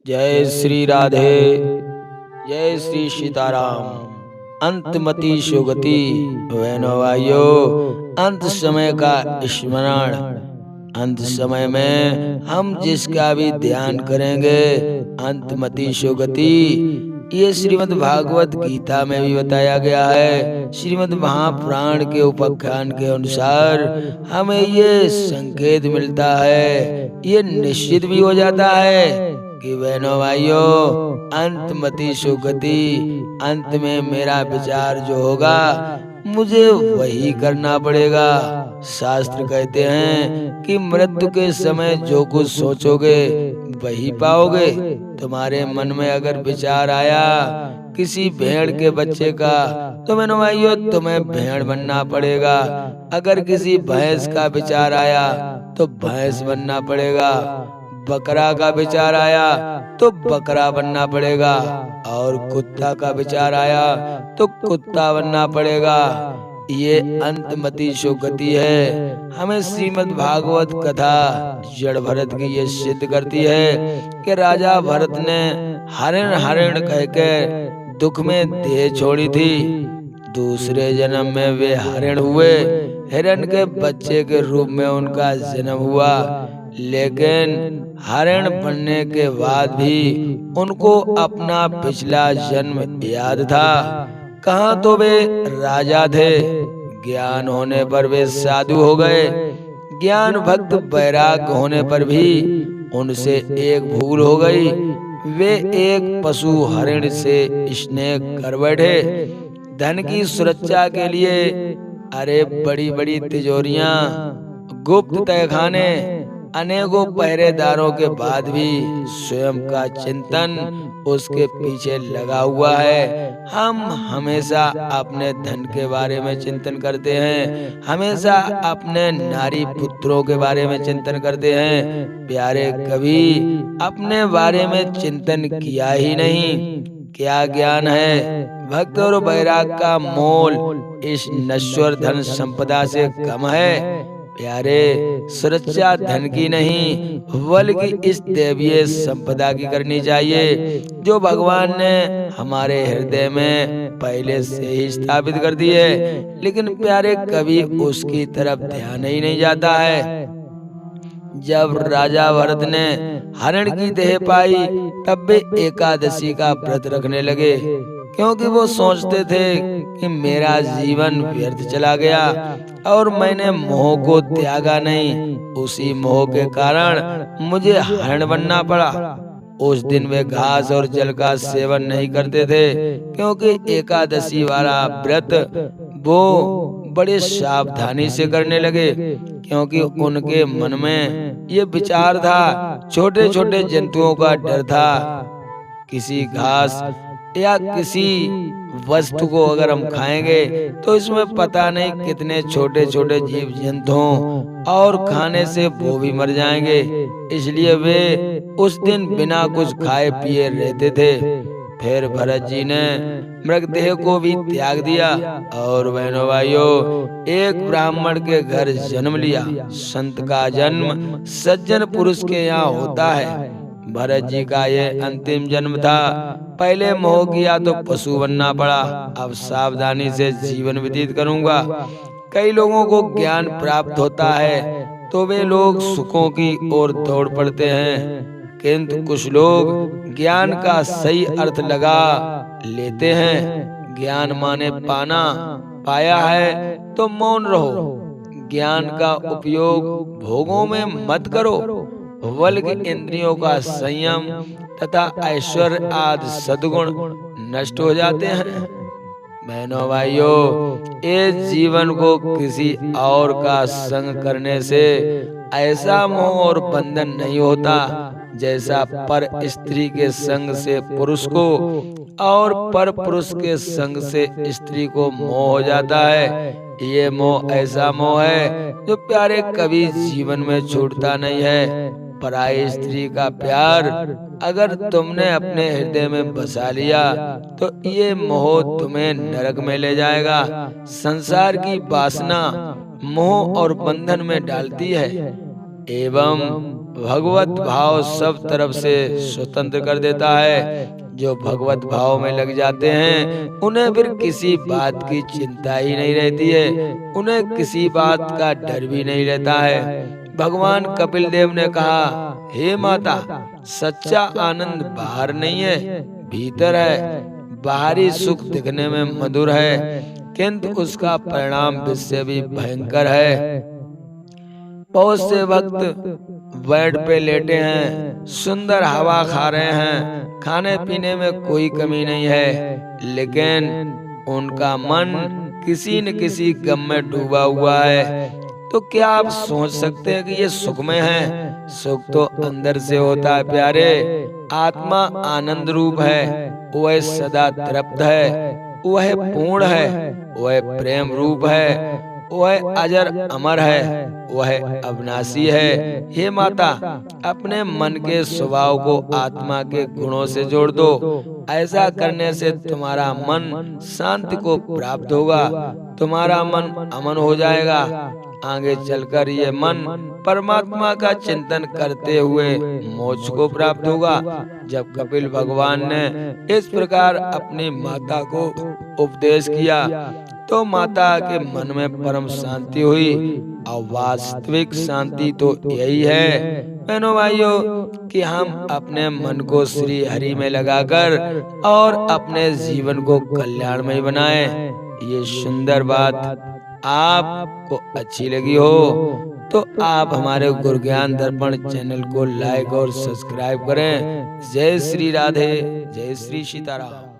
जय श्री राधे, जय श्री सीताराम। अंतमति सुगति वैनवायो, अंत समय का स्मरण। अंत समय में हम जिसका भी ध्यान करेंगे अंतमति सुगति। ये श्रीमद् भागवत गीता में भी बताया गया है। श्रीमद् महापुराण के उपाख्यान के अनुसार हमें ये संकेत मिलता है, ये निश्चित भी हो जाता है कि बहनों भाइयों, अंतमति सुगति, अंत में मेरा विचार जो होगा मुझे वही करना पड़ेगा। शास्त्र कहते हैं कि मृत्यु के समय जो कुछ सोचोगे वही पाओगे। तुम्हारे मन में अगर विचार आया किसी भेड़ के बच्चे का, तो बहनों भाइयों तुम्हें भेड़ बनना पड़ेगा। अगर किसी भैंस का विचार आया तो भैंस बनना पड़ेगा। बकरा का विचार आया तो बकरा बनना पड़ेगा, और कुत्ता का विचार आया तो कुत्ता बनना पड़ेगा। ये अंतमति सुगति है। हमें श्रीमद् भागवत कथा जड़ भरत की ये सिद्ध करती है कि राजा भरत ने हरिण हरिण कहकर दुख में देह छोड़ी थी। दूसरे जन्म में वे हरिण हुए, हिरण के बच्चे के रूप में उनका जन्म हुआ। लेकिन हरिण बनने के बाद भी उनको अपना पिछला जन्म याद था। कहाँ तो वे राजा थे, ज्ञान होने पर वे साधु हो गए। ज्ञान भक्त वैराग्य होने पर भी उनसे एक भूल हो गई। वे एक पशु हरिण से स्नेह कर बैठे। धन की सुरक्षा के लिए अरे बड़ी बड़ी तिजोरियां, गुप्त तहखाने, अनेकों पहरेदारों के बाद भी स्वयं का चिंतन उसके पीछे लगा हुआ है। हम हमेशा अपने धन के बारे में चिंतन करते हैं, हमेशा अपने नारी पुत्रों के बारे में चिंतन करते हैं। प्यारे कभी अपने बारे में चिंतन किया ही नहीं। क्या ज्ञान है? भक्त और वैराग का मोल इस नश्वर धन संपदा से कम है। प्यारे, सुरक्षा धन की नहीं बल्कि इस दैवीय संपदा की करनी चाहिए, जो भगवान ने हमारे हृदय में पहले से ही स्थापित कर दी है। लेकिन प्यारे कभी उसकी तरफ ध्यान ही नहीं जाता है। जब राजा भरत ने हरिण की देह पाई तब वे एकादशी का व्रत रखने लगे, क्योंकि वो सोचते थे कि मेरा जीवन व्यर्थ चला गया और मैंने मोह को त्यागा नहीं। उसी मोह के कारण मुझे हरिण बनना पड़ा। उस दिन वे घास और जल का सेवन नहीं करते थे, क्योंकि एकादशी वाला व्रत वो बड़े सावधानी से करने लगे, क्योंकि उनके मन में ये विचार था, छोटे छोटे जंतुओं का डर था। किसी घास या किसी वस्तु को अगर हम खाएंगे तो इसमें पता नहीं कितने छोटे छोटे जीव जंतु हों और खाने से वो भी मर जाएंगे। इसलिए वे उस दिन बिना कुछ खाए पिए रहते थे। फिर भरत जी ने मृगदेह को भी त्याग दिया और बहनों भाइयों एक ब्राह्मण के घर जन्म लिया। संत का जन्म सज्जन पुरुष के यहाँ होता है। भरत जी का ये अंतिम जन्म था। पहले मोह किया तो पशु बनना पड़ा, अब सावधानी से जीवन व्यतीत करूंगा। कई लोगों को ज्ञान प्राप्त होता है तो वे लोग सुखों की ओर दौड़ पड़ते हैं, किंतु कुछ लोग ज्ञान का सही अर्थ लगा लेते हैं। ज्ञान माने पाना, पाया है तो मौन रहो। ज्ञान का उपयोग भोगों में मत करो, बल्कि इंद्रियों का संयम तथा ऐश्वर्य आदि सद्गुण नष्ट हो जाते हैं। बहनों भाइयों, इस जीवन को किसी और का संग करने से ऐसा मोह और बंधन नहीं होता जैसा पर स्त्री के संग से पुरुष को और पर पुरुष के संग से स्त्री को मोह हो जाता है। ये मोह ऐसा मोह है जो प्यारे कभी जीवन में छूटता नहीं है। पराई स्त्री का प्यार अगर तुमने अपने हृदय में बसा लिया तो ये मोह तुम्हें नरक में ले जाएगा। संसार की वासना मोह और बंधन में डालती है। एवं भगवत भाव सब तरफ से स्वतंत्र कर देता है। जो भगवत भाव में लग जाते हैं उन्हें फिर किसी बात की चिंता ही नहीं रहती है, उन्हें किसी बात का डर भी नहीं रहता है। भगवान कपिल देव ने कहा, हे माता, सच्चा आनंद बाहर नहीं है, भीतर है। बाहरी सुख दिखने में मधुर है, किंतु उसका परिणाम इससे भी भयंकर है। बहुत से भक्त बेड पे लेटे हैं, सुंदर हवा खा रहे हैं, खाने पीने में कोई कमी नहीं है, लेकिन उनका मन किसी न किसी गम में डूबा हुआ है। तो क्या आप सोच सकते हैं कि ये सुख में है? सुख तो अंदर से होता है प्यारे। आत्मा आनंद रूप है, वह सदा तृप्त है, वह पूर्ण है, वह प्रेम रूप है, वह अजर अमर है, वह अविनाशी है। हे माता, अपने मन के स्वभाव को आत्मा के गुणों से जोड़ दो। ऐसा करने से तुम्हारा मन शांति को प्राप्त होगा, तुम्हारा मन अमन हो जाएगा। आगे चलकर ये मन परमात्मा का चिंतन करते हुए मोक्ष को प्राप्त होगा। जब कपिल भगवान ने इस प्रकार अपनी माता को उपदेश किया तो माता के मन में परम शांति हुई। और वास्तविक शांति तो यही है बहनों भाइयों कि हम अपने मन को श्री हरि में लगाकर और अपने जीवन को कल्याणमय बनाएं। ये सुंदर बात आपको अच्छी लगी हो तो आप हमारे गुरु ज्ञान दर्पण चैनल को लाइक और सब्सक्राइब करें। जय श्री राधे, जय श्री सीताराम।